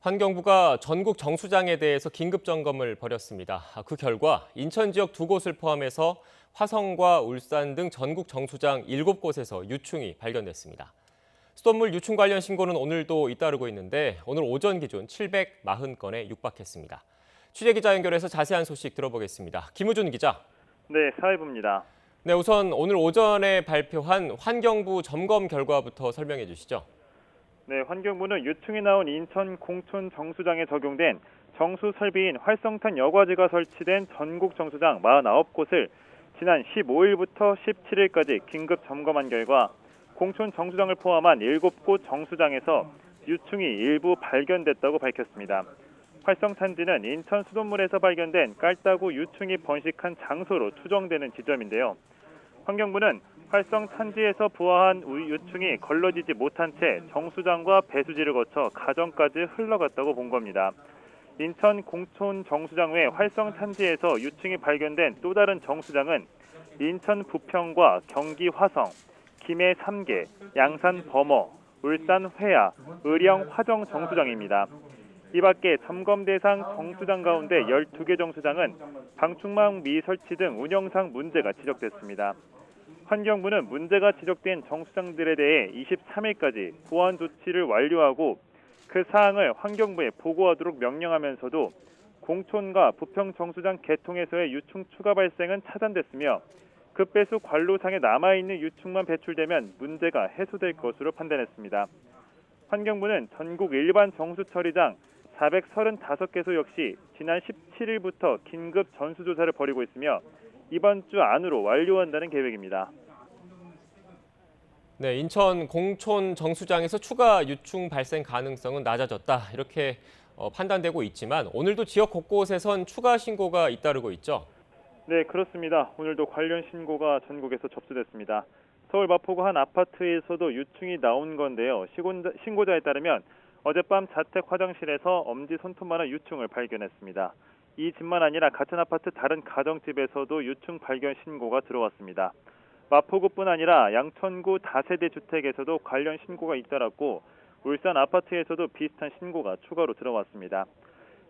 환경부가 전국 정수장에 대해서 긴급 점검을 벌였습니다. 그 결과 인천 지역 2곳을 포함해서 화성과 울산 등 전국 정수장 7곳에서 유충이 발견됐습니다. 수돗물 유충 관련 신고는 오늘도 잇따르고 있는데 오늘 오전 기준 740건에 육박했습니다. 취재기자 연결해서 자세한 소식 들어보겠습니다. 김우준 기자. 네, 사회부입니다. 네, 우선 오늘 오전에 발표한 환경부 점검 결과부터 설명해 주시죠. 네, 환경부는 유충이 나온 인천 공촌 정수장에 적용된 정수 설비인 활성탄 여과지가 설치된 전국 정수장 49곳을 지난 15일부터 17일까지 긴급 점검한 결과 공촌 정수장을 포함한 7곳 정수장에서 유충이 일부 발견됐다고 밝혔습니다. 활성탄지는 인천 수돗물에서 발견된 깔따구 유충이 번식한 장소로 추정되는 지점인데요. 환경부는 활성탄지에서 부화한 유충이 걸러지지 못한 채 정수장과 배수지를 거쳐 가정까지 흘러갔다고 본 겁니다. 인천 공촌 정수장 외 활성탄지에서 유충이 발견된 또 다른 정수장은 인천 부평과 경기 화성, 김해 3개, 양산 범어, 울산 회야, 의령 화정 정수장입니다. 이 밖에 점검 대상 정수장 가운데 12개 정수장은 방충망 미설치 등 운영상 문제가 지적됐습니다. 환경부는 문제가 지적된 정수장들에 대해 23일까지 보완 조치를 완료하고 그 사항을 환경부에 보고하도록 명령하면서도 공촌과 부평 정수장 개통에서의 유충 추가 발생은 차단됐으며 급배수 관로상에 남아있는 유충만 배출되면 문제가 해소될 것으로 판단했습니다. 환경부는 전국 일반 정수처리장 435개소 역시 지난 17일부터 긴급 전수조사를 벌이고 있으며 이번 주 안으로 완료한다는 계획입니다. 네, 인천 공촌 정수장에서 추가 유충 발생 가능성은 낮아졌다. 이렇게 판단되고 있지만 오늘도 지역 곳곳에선 추가 신고가 잇따르고 있죠. 네, 그렇습니다. 오늘도 관련 신고가 전국에서 접수됐습니다. 서울 마포구 한 아파트에서도 유충이 나온 건데요. 신고자에 따르면 어젯밤 자택 화장실에서 엄지 손톱만한 유충을 발견했습니다. 이 집만 아니라 같은 아파트 다른 가정집에서도 유충 발견 신고가 들어왔습니다. 마포구뿐 아니라 양천구 다세대 주택에서도 관련 신고가 잇따랐고 울산 아파트에서도 비슷한 신고가 추가로 들어왔습니다.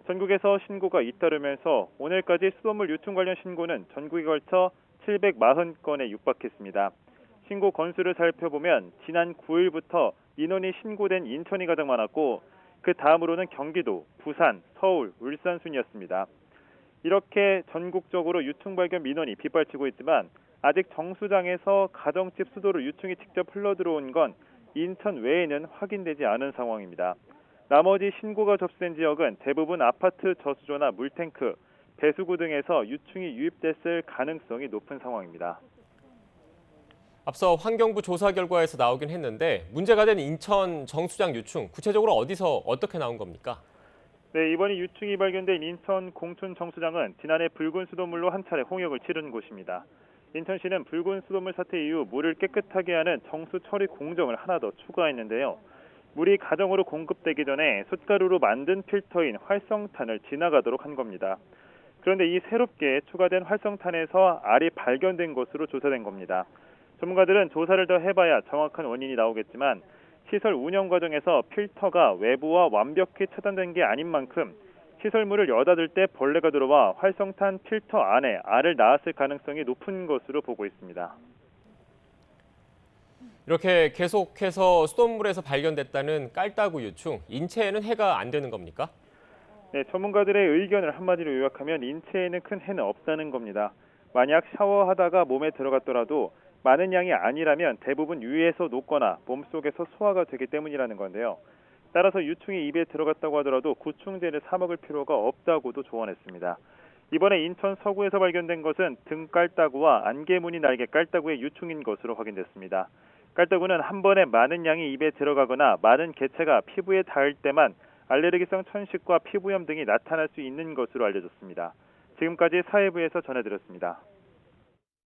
전국에서 신고가 잇따르면서 오늘까지 수돗물 유충 관련 신고는 전국에 걸쳐 740건에 육박했습니다. 신고 건수를 살펴보면 지난 9일부터 민원이 신고된 인천이 가장 많았고 그 다음으로는 경기도, 부산, 서울, 울산 순이었습니다. 이렇게 전국적으로 유충 발견 민원이 빗발치고 있지만 아직 정수장에서 가정집 수도로 유충이 직접 흘러들어온 건 인천 외에는 확인되지 않은 상황입니다. 나머지 신고가 접수된 지역은 대부분 아파트 저수조나 물탱크, 배수구 등에서 유충이 유입됐을 가능성이 높은 상황입니다. 앞서 환경부 조사 결과에서 나오긴 했는데 문제가 된 인천 정수장 유충, 구체적으로 어디서 어떻게 나온 겁니까? 네, 이번에 유충이 발견된 인천 공촌 정수장은 지난해 붉은 수돗물로 한 차례 홍역을 치른 곳입니다. 인천시는 붉은 수돗물 사태 이후 물을 깨끗하게 하는 정수 처리 공정을 하나 더 추가했는데요. 물이 가정으로 공급되기 전에 숯가루로 만든 필터인 활성탄을 지나가도록 한 겁니다. 그런데 이 새롭게 추가된 활성탄에서 알이 발견된 것으로 조사된 겁니다. 전문가들은 조사를 더 해봐야 정확한 원인이 나오겠지만 시설 운영 과정에서 필터가 외부와 완벽히 차단된 게 아닌 만큼 시설물을 여닫을 때 벌레가 들어와 활성탄 필터 안에 알을 낳았을 가능성이 높은 것으로 보고 있습니다. 이렇게 계속해서 수돗물에서 발견됐다는 깔따구 유충, 인체에는 해가 안 되는 겁니까? 네, 전문가들의 의견을 한마디로 요약하면 인체에는 큰 해는 없다는 겁니다. 만약 샤워하다가 몸에 들어갔더라도 많은 양이 아니라면 대부분 위에서 녹거나 몸속에서 소화가 되기 때문이라는 건데요. 따라서 유충이 입에 들어갔다고 하더라도 구충제를 사 먹을 필요가 없다고도 조언했습니다. 이번에 인천 서구에서 발견된 것은 등 깔따구와 안개무늬 날개 깔따구의 유충인 것으로 확인됐습니다. 깔따구는 한 번에 많은 양이 입에 들어가거나 많은 개체가 피부에 닿을 때만 알레르기성 천식과 피부염 등이 나타날 수 있는 것으로 알려졌습니다. 지금까지 사회부에서 전해드렸습니다.